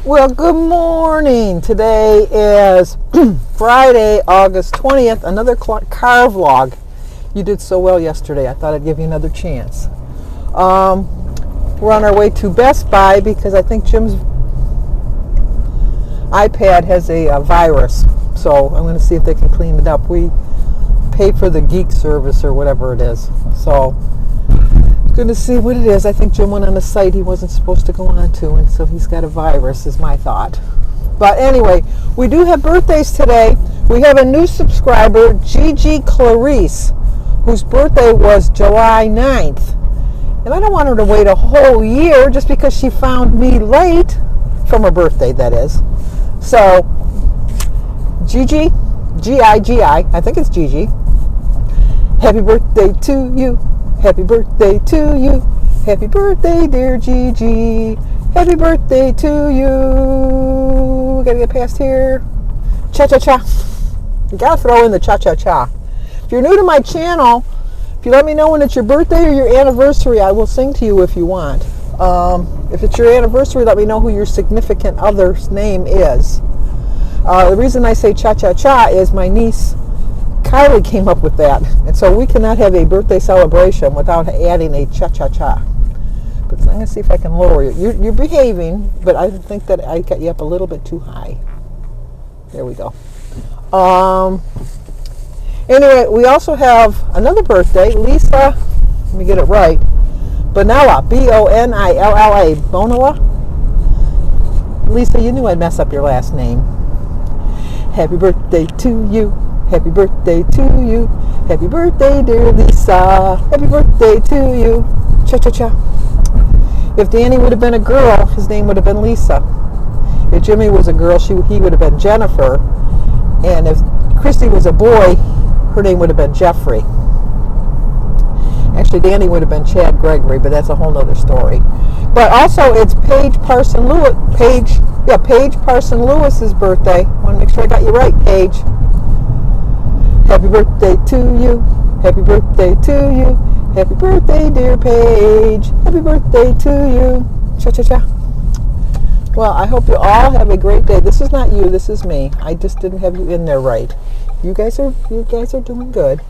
Well, good morning. Today is Friday, August 20th, another car vlog. You did so well yesterday. I thought I'd give you another chance. We're on our way to Best Buy because I think Jim's iPad has a virus. So I'm going to see if they can clean it up. We pay for the geek service or whatever it is. So going to see what it is. I think Jim went on a site he wasn't supposed to go on to, and so he's got a virus, is my thought. But anyway, we do have birthdays today. We have a new subscriber, Gigi Clarice, whose birthday was July 9th. And I don't want her to wait a whole year just because she found me late from her birthday, that is. So, Gigi, G-I-G-I, I think it's Gigi. Happy birthday to you. Happy birthday to you. Happy birthday, dear Gigi. Happy birthday to you. We gotta get past here. Cha-cha-cha. You gotta throw in the cha-cha-cha. If you're new to my channel, if you let me know when it's your birthday or your anniversary, I will sing to you if you want. If it's your anniversary, let me know who your significant other's name is. The reason I say cha-cha-cha is my niece Kylie came up with that, and so we cannot have a birthday celebration without adding a cha-cha-cha. But I'm going to see if I can lower you. You're behaving, but I think that I got you up a little bit too high. There we go. Anyway, we also have another birthday, Lisa. Let me get it right. Bonilla, B-O-N-I-L-L-A. Bonilla. Lisa, you knew I'd mess up your last name. Happy birthday to you. Happy birthday to you. Happy birthday, dear Lisa. Happy birthday to you. Cha-cha-cha. If Danny would have been a girl, his name would have been Lisa. If Jimmy was a girl, he would have been Jennifer. And if Christy was a boy, her name would have been Jeffrey. Actually, Danny would have been Chad Gregory, but that's a whole nother story. But also, it's Paige Parson Lewis's birthday. I want to make sure I got you right, Paige. Happy birthday to you. Happy birthday to you. Happy birthday, dear Paige. Happy birthday to you. Cha-cha-cha. Well, I hope you all have a great day. This is not you. This is me. I just didn't have you in there right. You guys are doing good.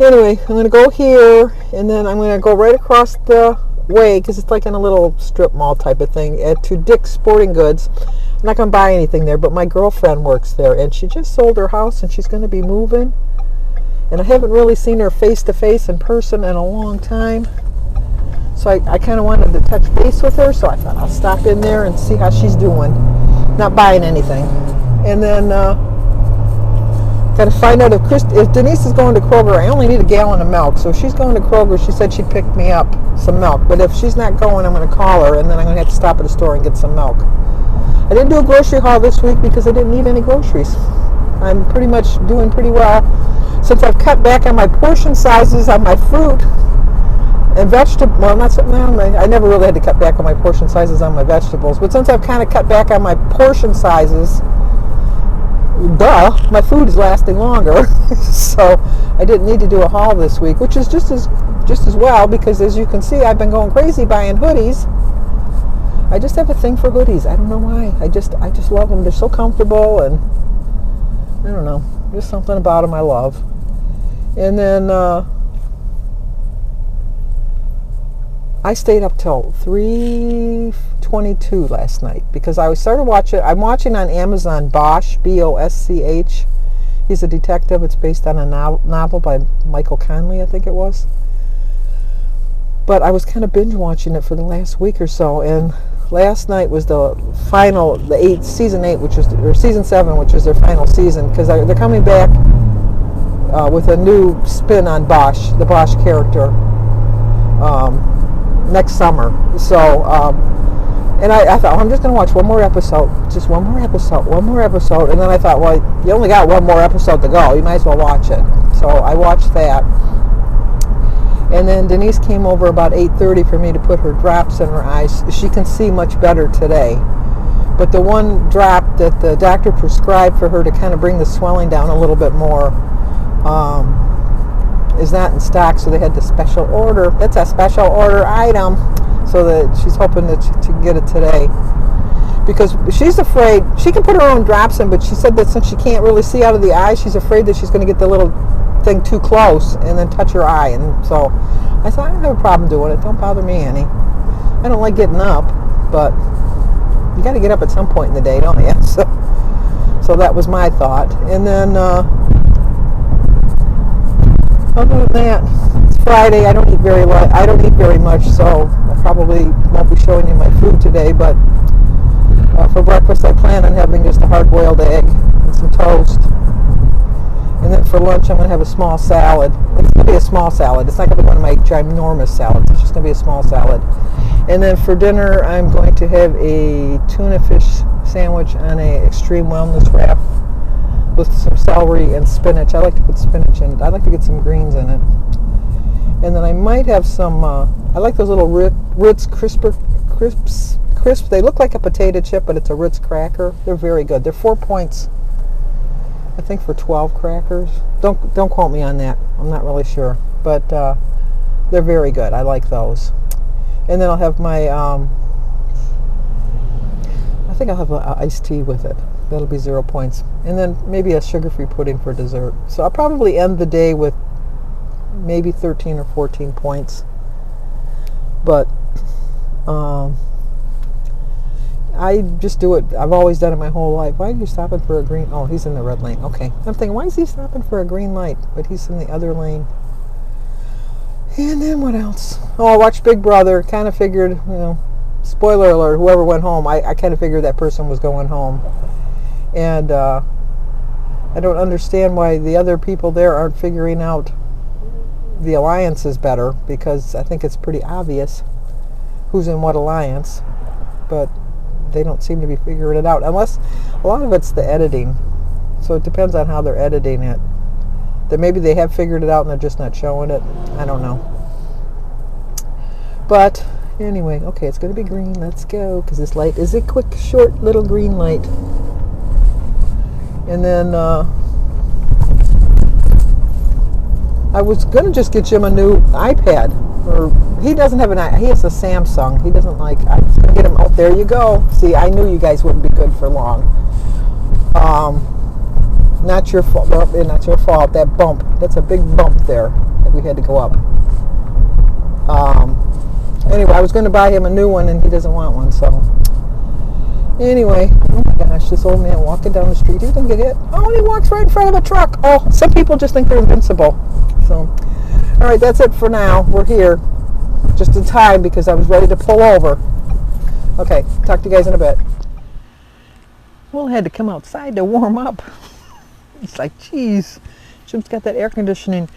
Anyway, I'm going to go here, and then I'm going to go right across the way, because it's like in a little strip mall type of thing, to Dick's Sporting Goods. I'm not going to buy anything there, but my girlfriend works there, and she just sold her house, and she's going to be moving. And I haven't really seen her face-to-face in person in a long time. So I kind of wanted to touch base with her, so I thought I'll stop in there and see how she's doing. Not buying anything. And then got to find out if Denise is going to Kroger. I only need a gallon of milk, so if she's going to Kroger, she said she'd pick me up some milk. But if she's not going, I'm going to call her, and then I'm going to have to stop at the store and get some milk. I didn't do a grocery haul this week because I didn't need any groceries. I'm pretty much doing pretty well. Since I've cut back on my portion sizes on my fruit and vegetables, I never really had to cut back on my portion sizes on my vegetables, but since I've kind of cut back on my portion sizes, my food is lasting longer. So I didn't need to do a haul this week, which is just as well, because as you can see, I've been going crazy buying hoodies. I just have a thing for hoodies. I don't know why. I just love them. They're so comfortable, and I don't know. Just something about them I love. And then I stayed up till 3:22 last night because I started watching. I'm watching on Amazon Bosch, B-O-S-C-H. He's a detective. It's based on a novel by Michael Conley, I think it was. But I was kind of binge watching it for the last week or so, and last night was the final, season 8, or season 7, which is their final season, because they're coming back with a new spin on Bosch, the Bosch character, next summer. So, and I thought, well, I'm just going to watch one more episode, and then I thought, well, you only got one more episode to go, you might as well watch it. So I watched that. And then Denise came over about 8:30 for me to put her drops in her eyes. She can see much better today. But the one drop that the doctor prescribed for her to kind of bring the swelling down a little bit more is not in stock, so they had to special order. It's a special order item. so that she's hoping to get it today. Because she's afraid, she can put her own drops in, but she said that since she can't really see out of the eye, she's afraid that she's going to get the little thing too close and then touch her eye. And so I said, I don't have a problem doing it. Don't bother me any. I don't like getting up, but you got to get up at some point in the day, don't you? So that was my thought. And then other than that, it's Friday. I don't eat very much, so I probably won't be showing you my food today. But for breakfast, I plan on having just a hard-boiled egg and some toast. And then for lunch, I'm going to have a small salad. It's going to be a small salad. It's not going to be one of my ginormous salads. It's just going to be a small salad. And then for dinner, I'm going to have a tuna fish sandwich on an extreme wellness wrap with some celery and spinach. I like to put spinach in it. I like to get some greens in it. And then I might have some, I like those little Ritz crisps. They look like a potato chip, but it's a Ritz cracker. They're very good. They're 4 points, I think, for 12 crackers. Don't quote me on that. I'm not really sure, but they're very good. I like those. And then I'll have my, I think I'll have an iced tea with it. That'll be 0 points. And then maybe a sugar-free pudding for dessert. So I'll probably end the day with maybe 13 or 14 points. But I just do it. I've always done it my whole life. Why are you stopping for a green? Oh, he's in the red lane. Okay. I'm thinking, why is he stopping for a green light? But he's in the other lane. And then what else? Oh, I watched Big Brother. Kind of figured, spoiler alert, whoever went home, I kind of figured that person was going home. And I don't understand why the other people there aren't figuring out the alliances better, because I think it's pretty obvious who's in what alliance. But they don't seem to be figuring it out, unless a lot of it's the editing. So it depends on how they're editing it. That maybe they have figured it out and they're just not showing it. I don't know. But anyway, okay, it's going to be green. Let's go, because this light is a quick, short, little green light. And then I was going to just get Jim a new iPad. Or he doesn't have he has a Samsung. He doesn't like, I was going to get him, oh, there you go. See, I knew you guys wouldn't be good for long. Not your fault. Well, not your fault. That bump. That's a big bump there that we had to go up. Anyway, I was going to buy him a new one, and he doesn't want one. So anyway, oh my gosh, this old man walking down the street. He's going to get hit. Oh, and he walks right in front of a truck. Oh, some people just think they're invincible. So, all right, that's it for now. We're here just in time because I was ready to pull over. Okay, talk to you guys in a bit. Well, I had to come outside to warm up. It's like, geez, Jim's got that air conditioning.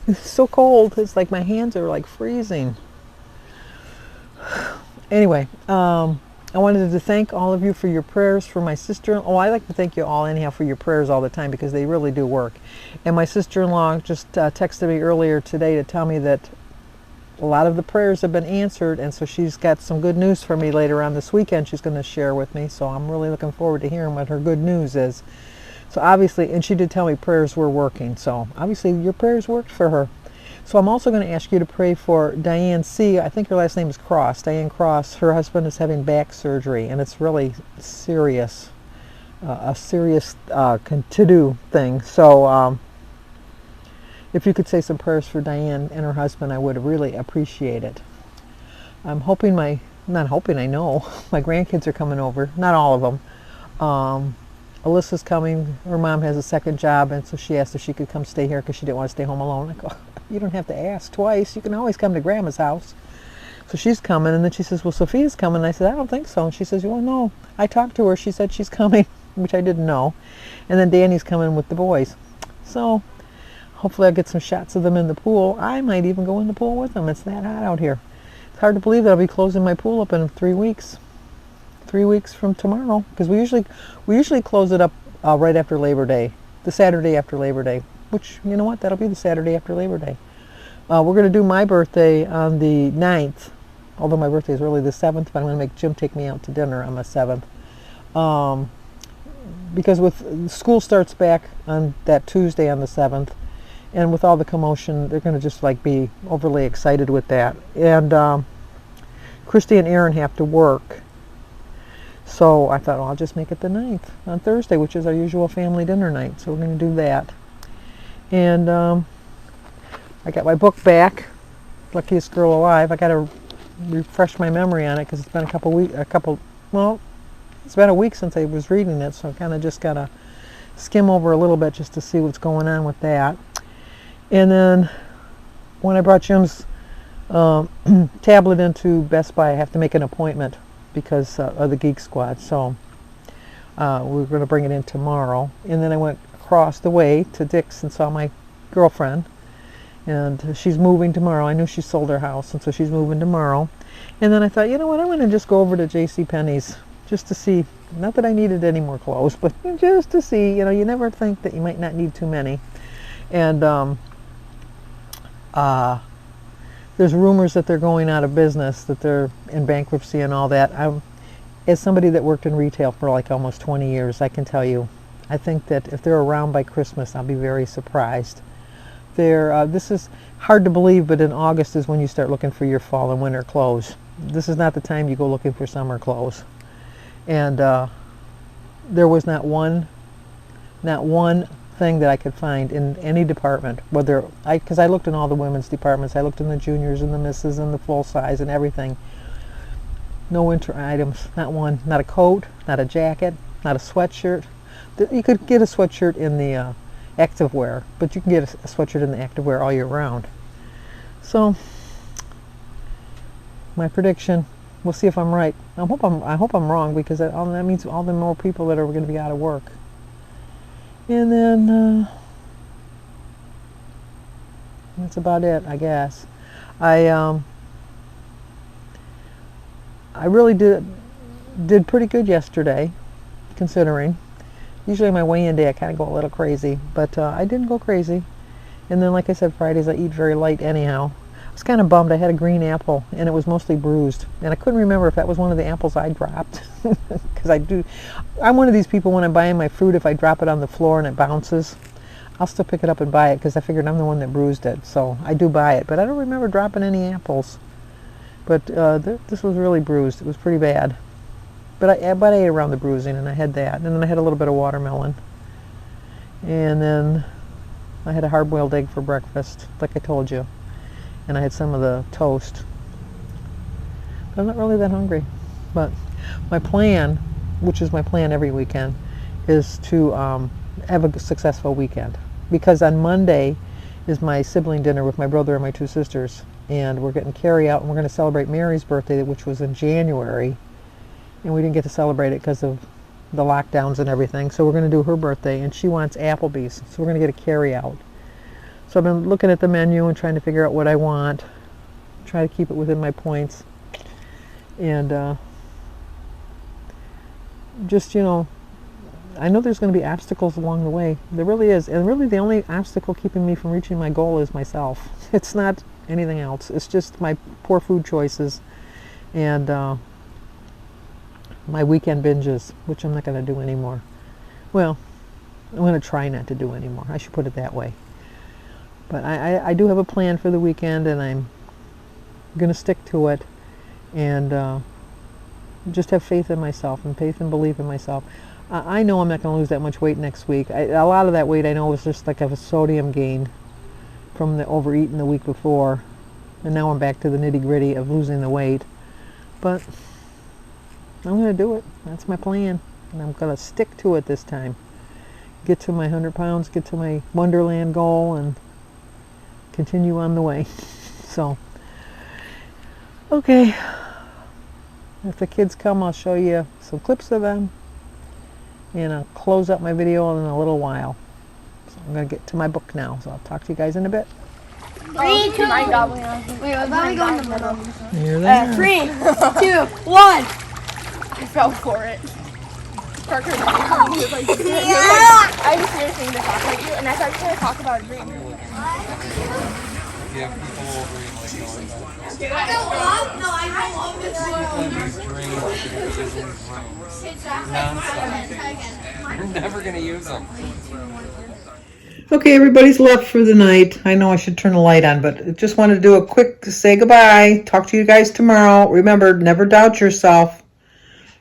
It's so cold. It's like my hands are like freezing. Anyway, I wanted to thank all of you for your prayers for my sister. Oh, I like to thank you all anyhow for your prayers all the time, because they really do work. And my sister-in-law just texted me earlier today to tell me that a lot of the prayers have been answered, and so she's got some good news for me later on this weekend she's going to share with me. So I'm really looking forward to hearing what her good news is. So obviously, and she did tell me prayers were working. So obviously your prayers worked for her. So I'm also going to ask you to pray for Diane C. I think her last name is Cross. Diane Cross. Her husband is having back surgery, and it's really serious. A serious to-do thing. So if you could say some prayers for Diane and her husband, I would really appreciate it. I'm hoping not hoping, I know, my grandkids are coming over. Not all of them. Alyssa's coming. Her mom has a second job, and so she asked if she could come stay here because she didn't want to stay home alone. I go, you don't have to ask twice. You can always come to Grandma's house. So she's coming, and then she says, well, Sophia's coming. And I said, I don't think so. And she says, well, no. I talked to her. She said she's coming, which I didn't know. And then Danny's coming with the boys. So hopefully I'll get some shots of them in the pool. I might even go in the pool with them. It's that hot out here. It's hard to believe that I'll be closing my pool up in 3 weeks. 3 weeks from tomorrow, because we usually close it up right after Labor Day, the Saturday after Labor Day, which, you know what, that'll be the Saturday after Labor Day. We're going to do my birthday on the 9th, although my birthday is really the 7th, but I'm going to make Jim take me out to dinner on the 7th. Because with school starts back on that Tuesday on the 7th, and with all the commotion, they're going to just like be overly excited with that. And Christy and Aaron have to work. So I thought, I'll just make it the 9th on Thursday, which is our usual family dinner night. So we're going to do that. And I got my book back, Luckiest Girl Alive. I got to refresh my memory on it because it's been it's been a week since I was reading it. So I kind of just got to skim over a little bit just to see what's going on with that. And then when I brought Jim's tablet into Best Buy, I have to make an appointment because of the Geek Squad. So we're going to bring it in tomorrow. And then I went across the way to Dick's and saw my girlfriend. And she's moving tomorrow. I knew she sold her house, and so she's moving tomorrow. And then I thought, you know what, I'm going to just go over to JCPenney's just to see, not that I needed any more clothes, but just to see, you know, you never think that you might not need too many. And there's rumors that they're going out of business, that they're in bankruptcy and all that. As somebody that worked in retail for like almost 20 years, I can tell you, I think that if they're around by Christmas, I'll be very surprised. This is hard to believe, but in August is when you start looking for your fall and winter clothes. This is not the time you go looking for summer clothes. And there was not one thing that I could find in any department, because I looked in all the women's departments. I looked in the juniors and the misses and the full size and everything. No winter items, not one. Not a coat, not a jacket, not a sweatshirt. You could get a sweatshirt in the activewear, but you can get a sweatshirt in the activewear all year round. So my prediction, we'll see if I'm right. I hope I'm wrong, because that means all the more people that are going to be out of work. And then that's about it, I guess. I really did pretty good yesterday, considering. Usually my weigh-in day I kind of go a little crazy, but I didn't go crazy. And then, like I said, Fridays I eat very light anyhow. I was kind of bummed. I had a green apple, and it was mostly bruised. And I couldn't remember if that was one of the apples I dropped. Because I'm one of these people, when I'm buying my fruit, if I drop it on the floor and it bounces, I'll still pick it up and buy it, because I figured I'm the one that bruised it. So I do buy it, but I don't remember dropping any apples. But this was really bruised. It was pretty bad. But I ate around the bruising, and I had that. And then I had a little bit of watermelon. And then I had a hard-boiled egg for breakfast, like I told you. And I had some of the toast. But I'm not really that hungry. But my plan, which is my plan every weekend, is to have a successful weekend. Because on Monday is my sibling dinner with my brother and my 2 sisters. And we're getting carry out, and we're going to celebrate Mary's birthday, which was in January. And we didn't get to celebrate it because of the lockdowns and everything. So we're going to do her birthday, and she wants Applebee's. So we're going to get a carry out. So I've been looking at the menu and trying to figure out what I want. Try to keep it within my points. And just, you know, I know there's going to be obstacles along the way. There really is. And really the only obstacle keeping me from reaching my goal is myself. It's not anything else. It's just my poor food choices and my weekend binges, which I'm not going to do anymore. Well, I'm going to try not to do anymore. I should put it that way. But I do have a plan for the weekend, and I'm going to stick to it, and just have faith in myself and faith and belief in myself. I know I'm not going to lose that much weight next week. A lot of that weight I know was just like a sodium gain from the overeating the week before, and now I'm back to the nitty-gritty of losing the weight. But I'm going to do it. That's my plan, and I'm going to stick to it this time. Get to my 100 pounds, get to my Wonderland goal, and continue on the way. So, okay. If the kids come, I'll show you some clips of them, and I'll close up my video in a little while. So I'm going to get to my book now, so I'll talk to you guys in a bit. 3, 2, 1. Wait, why don't we go in the middle? Here they are. 3, 2, 1. I fell for it. Parker was like, I have a serious thing to talk about you, and I thought you were going to talk about a dream. Give people over like I love these dreams nonstop. You're never gonna use them. Okay, everybody's left for the night. I know I should turn the light on, but just wanted to do a quick say goodbye. Talk to you guys tomorrow. Remember, never doubt yourself.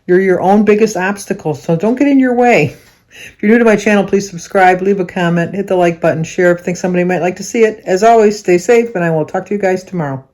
You're your own biggest obstacle, so don't get in your way. If you're new to my channel, please subscribe, leave a comment, hit the like button, share if you think somebody might like to see it. As always, stay safe, and I will talk to you guys tomorrow.